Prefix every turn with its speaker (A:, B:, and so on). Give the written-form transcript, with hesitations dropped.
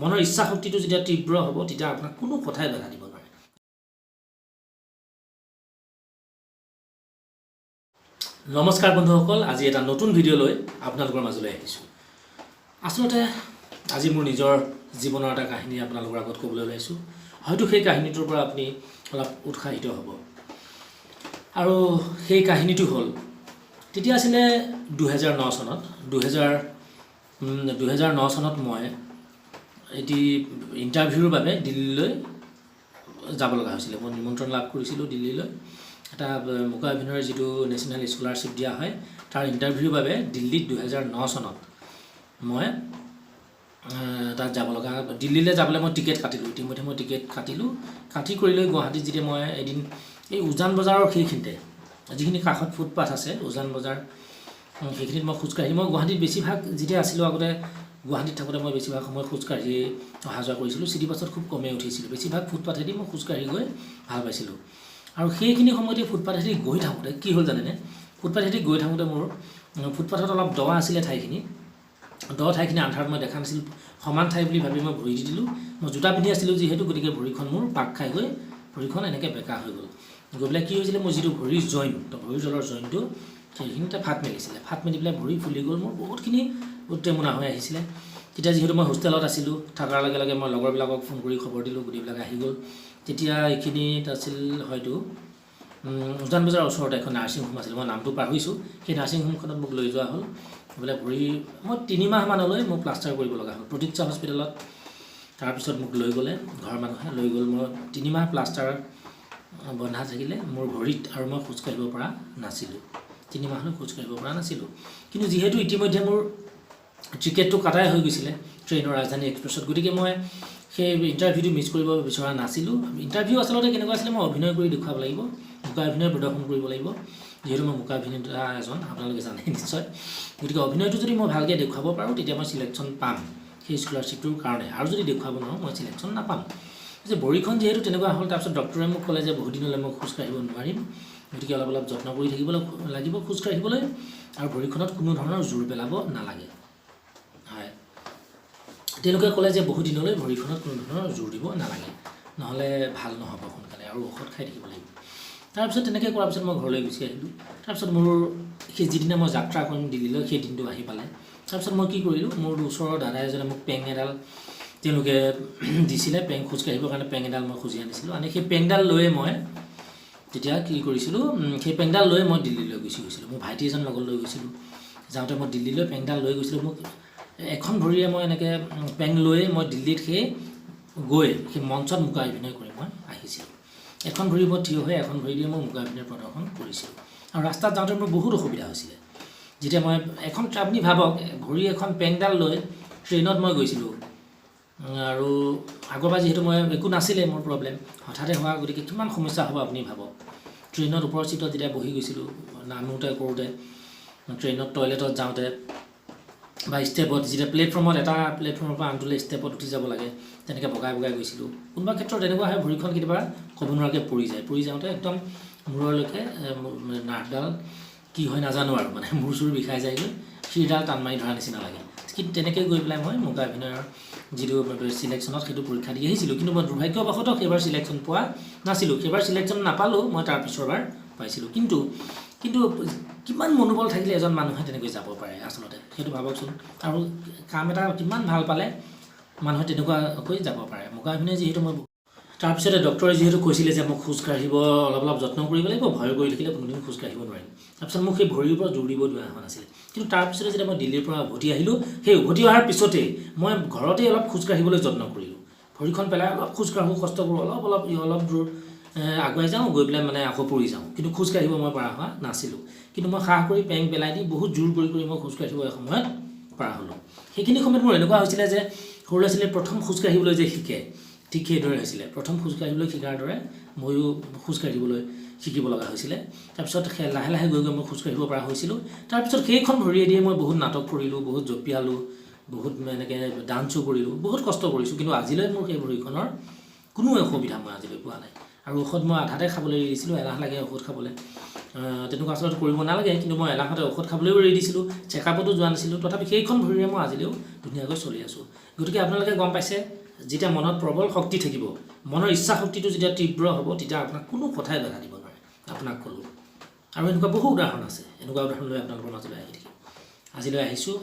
A: মনৰ ইচ্ছা শক্তিটো যেতিয়া তীব্ৰ হ'ব তেতিয়া আপোনাক কোনো কথাই বাধা দিব নোৱাৰে। নমস্কাৰ বন্ধুসকল, আজি এটা নতুন ভিডিঅ' লৈ আপোনালোকৰ মাজলৈ আহিছোঁ। আচলতে আজি মোৰ নিজৰ জীৱনৰ এটা কাহিনী আপোনালোকৰ আগত ক'বলৈ ওলাইছোঁ। হয়তো সেই কাহিনীটোৰ পৰা আপুনি অলপ উৎসাহিত হ'ব। আৰু সেই কাহিনীটো হ'ল, তেতিয়া আছিলে 2009 চনত। 2009 চনত মই এটি ইণ্টাৰভিউৰ বাবে দিল্লীলৈ যাব লগা হৈছিলে। মই নিমন্ত্ৰণ লাভ কৰিছিলোঁ দিল্লীলৈ। এটা মুকা অভিনয়ৰ যিটো নেশ্যনেল স্কলাৰশ্বিপ দিয়া হয় তাৰ ইণ্টাৰভিউৰ বাবে দিল্লীত 2009 চনত মই তাত যাব লগা। দিল্লীলৈ যাবলৈ মই টিকেট কাটিলোঁ। ইতিমধ্যে মই টিকেট কাটি কৰি লৈ গুৱাহাটীত যেতিয়া মই এদিন এই উজান বজাৰৰ সেইখিনিতে যিখিনি কাষত ফুটপাথ আছে উজান বজাৰ, সেইখিনিত মই খোজকাঢ়ি, মই গুৱাহাটীত বেছিভাগ যেতিয়া আছিলোঁ আগতে, গুৱাহাটীত থাকোঁতে মই বেছিভাগ সময় খোজকাঢ়ি অহা যোৱা কৰিছিলোঁ। চিটি বাছত খুব কমেই উঠিছিলোঁ। বেছিভাগ ফুটপাথেদি মই খোজকাঢ়ি গৈ ভাল পাইছিলোঁ। আৰু সেইখিনি সময়তে ফুটপাথেদি গৈ থাকোঁতে কি হ'ল জানেনে, ফুটপাথেদি গৈ থাকোঁতে মোৰ ফুটপাথত অলপ দ আছিলে ঠাইখিনি। ঠাইখিনি আন্ধাৰত মই দেখা নাছিলোঁ। সমান ঠাই বুলি ভাবি মই ভৰি দি দিলোঁ। মই জোতা পিন্ধি আছিলোঁ যিহেতু, গতিকে ভৰিখন মোৰ পাক খাই গৈ ভৰিখন এনেকৈ বেকা হৈ গ'ল। গৈ পেলাই কি হৈছিলে, মোৰ যিটো ভৰিৰ জইন, ভৰিৰ তলৰ জইনটো সেইখিনিতে ফাট মেলিছিলে। ফাট মেলি পেলাই ভৰি ফুলি গ'ল। মোৰ বহুতখিনি উত্তেমনা হৈ আহিছিলে। তেতিয়া যিহেতু মই হোষ্টেলত আছিলোঁ, থকাৰ লগে লগে মই লগৰবিলাকক ফোন কৰি খবৰ দিলোঁ, গোটেইবিলাক আহি গ'ল। তেতিয়া এইখিনিত আছিল হয়তো উজান বজাৰৰ ওচৰতে এখন নাৰ্ছিং হোম আছিল। মই নামটো পাহৰিছোঁ। সেই নাৰ্ছিং হোমখনত মোক লৈ যোৱা হ'ল। বোলে ভৰি মই 3 মাহমানলৈ মোক প্লাষ্টাৰ কৰিব লগা হ'ল প্ৰতীক্ষা হস্পিটেলত। তাৰপিছত মোক লৈ গ'লে, ঘৰৰ মানুহে লৈ গ'ল। মই 3 মাহ প্লাষ্টাৰ বন্ধা থাকিলে মোৰ ভৰিত, আৰু মই খোজকাঢ়িব পৰা নাছিলোঁ। 3 মাহলৈ খোজকাঢ়িব পৰা নাছিলোঁ। কিন্তু যিহেতু ইতিমধ্যে মোৰ টিকেটটো কাটাই হৈ গৈছিলে ট্ৰেইনৰ ৰাজধানী এক্সপ্ৰেছত, গতিকে মই সেই ইণ্টাৰভিউটো মিছ কৰিব বিচৰা নাছিলোঁ। ইণ্টাৰভিউ আচলতে কেনেকুৱা আছিলে, মই অভিনয় কৰি দেখুৱাব লাগিব, মুকা অভিনয় প্ৰদৰ্শন কৰিব লাগিব। যিহেতু মই মুকা অভিনেতা এজন, আপোনালোকে জানে নিশ্চয়। গতিকে অভিনয়টো যদি মই ভালকৈ দেখুৱাব পাৰোঁ তেতিয়া মই চিলেকশ্যন পাম সেই স্কলাৰশ্বিপটোৰ কাৰণে। আৰু যদি দেখুৱাব নোৱাৰোঁ মই চিলেকশ্যন নাপাম। যে ভৰিখন যিহেতু তেনেকুৱা হ'ল, তাৰপিছত ডক্টৰে মোক ক'লে যে বহুত দিনলৈ মই খোজকাঢ়িব নোৱাৰিম, গতিকে অলপ যত্ন কৰি থাকিব লাগিব খোজকাঢ়িবলৈ, আৰু ভৰিখনত কোনো ধৰণৰ জোৰ পেলাব নালাগে। হয়, তেওঁলোকে ক'লে যে বহু দিনলৈ ভৰিখনত কোনো ধৰণৰ জোৰ দিব নালাগে, নহ'লে ভাল নহ'ব সোনকালে, আৰু ঔষধ খাই থাকিব লাগিব। তাৰপিছত তেনেকৈ কৰাৰ পিছত মই ঘৰলৈ গুচি আহিলোঁ। তাৰপিছত মোৰ সেই যিদিনা মই যাত্ৰা কৰিম দিল্লীলৈ, সেই দিনটো আহি পালে। তাৰপিছত মই কি কৰিলোঁ, মোৰ ওচৰৰ দাদা এজনে মোক পেং এডাল তেওঁলোকে দিছিলে, পেং খোজকাঢ়িবৰ কাৰণে পেং এডাল মই খুজি আনিছিলোঁ। আনি সেই পেংডাল লৈয়ে মই তেতিয়া কি কৰিছিলোঁ, সেই পেংডাল লৈয়ে মই দিল্লীলৈ গুচি গৈছিলোঁ। মোৰ ভাইটি এজন লগত লৈ গৈছিলোঁ। যাওঁতে মই দিল্লীলৈ পেংডাল লৈ গৈছিলোঁ। মোক এখন ভৰিৰে মই এনেকৈ পেং লৈয়ে মই দিল্লীত সেই মঞ্চত মুকা অভিনয় কৰি মই আহিছিলোঁ। এখন ভৰি মই থিয় হৈ এখন ভৰি দিয়ে মই মুকা অভিনয় প্ৰদৰ্শন কৰিছিলোঁ। আৰু ৰাস্তাত যাওঁতে মোৰ বহুত অসুবিধা হৈছিলে। যেতিয়া মই আপুনি ভাবক, ভৰি এখন পেংডাল লৈ ট্ৰেইনত মই গৈছিলোঁ, আৰু আগৰবাৰ যিহেতু মই একো নাছিলে মোৰ প্ৰব্লেম, হঠাতে হোৱা, গতিকে কিমান সমস্যা হ'ব আপুনি ভাবক। ট্ৰেইনত ওপৰৰ চিটত যেতিয়া বহি গৈছিলোঁ, নামোতে কৰোঁতে, ট্ৰেইনত টয়লেটত যাওঁতে, বা ষ্টেপত যেতিয়া প্লেটফৰ্মত এটা প্লেটফৰ্মৰ পৰা আনটোলৈ ষ্টেপত উঠি যাব লাগে, তেনেকৈ বগাই গৈছিলোঁ। কোনোবা ক্ষেত্ৰত এনেকুৱা হয় ভৰিখন কেতিয়াবা ক'ব নোৱাৰাকৈ পৰি যাওঁতে একদম মূৰলৈকে নাৰ্ভডাল কি হয় নাজানো, আৰু মানে মূৰ চুৰ বিষাই যায়গৈ, শিৰডাল টান মাৰি ধৰা নিচিনা লাগে। কিন্তু তেনেকৈ গৈ পেলাই মই মুকা অভিনয়ৰ যিটো চিলেকশ্যনত সেইটো পৰীক্ষা দি আহিছিলোঁ। কিন্তু মই দুৰ্ভাগ্যবশতঃ সেইবাৰ চিলেকশ্যন পোৱা নাছিলোঁ। সেইবাৰ চিলেকশ্যন নাপালোঁ, মই তাৰ পিছৰবাৰ পাইছিলোঁ। কিন্তু কিমান মনোবল থাকিলে এজন মানুহে তেনেকৈ যাব পাৰে আচলতে, সেইটো ভাবকচোন। আৰু কাম এটা কিমান ভাল পালে মানুহে তেনেকুৱাকৈ যাব পাৰে। মুকা অভিনয় যিহেতু মই, তাৰপিছতে ডক্টৰে যিহেতু কৈছিলে যে মোক খোজকাঢ়িব অলপ যত্ন কৰিব লাগিব, ভয় কৰি থাকিলে কোনোদিন খোজকাঢ়িব নোৱাৰিম। তাৰপিছত মোক সেই ভৰিৰ পৰা জোৰ দিব দিয়া হোৱা নাছিলে। কিন্তু তাৰপিছতে যেতিয়া মই দিল্লীৰ পৰা উভতি আহিলোঁ, সেই উভতি অহাৰ পিছতেই মই ঘৰতেই অলপ খোজকাঢ়িবলৈ যত্ন কৰিলোঁ। ভৰিখন পেলাই অলপ খোজকাঢ়োঁ, কষ্ট কৰোঁ, অলপ দূৰ আগুৱাই যাওঁ, গৈ পেলাই মানে আকৌ পৰি যাওঁ। কিন্তু খোজকাঢ়িব মই পৰা হোৱা নাছিলোঁ। কিন্তু মই সাহ কৰি পেং পেলাই দি বহুত জোৰ কৰি মই খোজকাঢ়িব এসময়ত পৰা হ'লোঁ। সেইখিনি সময়ত মোৰ এনেকুৱা হৈছিলে যে সৰু ল'ৰা ছোৱালীয়ে প্ৰথম খোজকাঢ়িবলৈ যে শিকে, ঠিক সেইদৰে হৈছিলে। প্ৰথম খোজকাঢ়িবলৈ শিকাৰ দৰে ময়ো খোজকাঢ়িবলৈ শিকিব লগা হৈছিলে। তাৰপিছত লাহে লাহে গৈ মই খোজকাঢ়িব পৰা হৈছিলোঁ। তাৰপিছত সেইখন ভৰিয়ে দিয়ে মই বহুত নাটক কৰিলোঁ, বহুত জঁপিয়ালোঁ, বহুত এনেকৈ ডান্সো কৰিলোঁ, বহুত কষ্ট কৰিছোঁ। কিন্তু আজিলৈ মোৰ সেই ভৰিখনৰ কোনো অসুবিধা মই আজিলৈ পোৱা নাই। আৰু ঔষধ মই আধাতে খাবলৈ এৰি দিছিলোঁ, এলাহ লাগে ঔষধ খাবলৈ। তেনেকুৱা আচলতে কৰিব নালাগে, কিন্তু মই এলাহতে ঔষধ খাবলৈও এৰি দিছিলোঁ, চেকআপতো যোৱা নাছিলোঁ। তথাপি সেইখন ভৰিৰে মই আজিলৈও ধুনীয়াকৈ চলি আছোঁ। গতিকে আপোনালোকে গম পাইছে, যেতিয়া মনত প্ৰবল শক্তি থাকিব, মনৰ ইচ্ছা শক্তিটো যেতিয়া তীব্ৰ হ'ব, তেতিয়া আপোনাক কোনো কথাই বাধা দিব নোৱাৰে। আপোনাক ক'লোঁ, আৰু এনেকুৱা বহু উদাহৰণ আছে। এনেকুৱা উদাহৰণ লৈ আপোনালোকৰ মাজলৈ আহি থাকিম। আজিলৈ আহিছোঁ।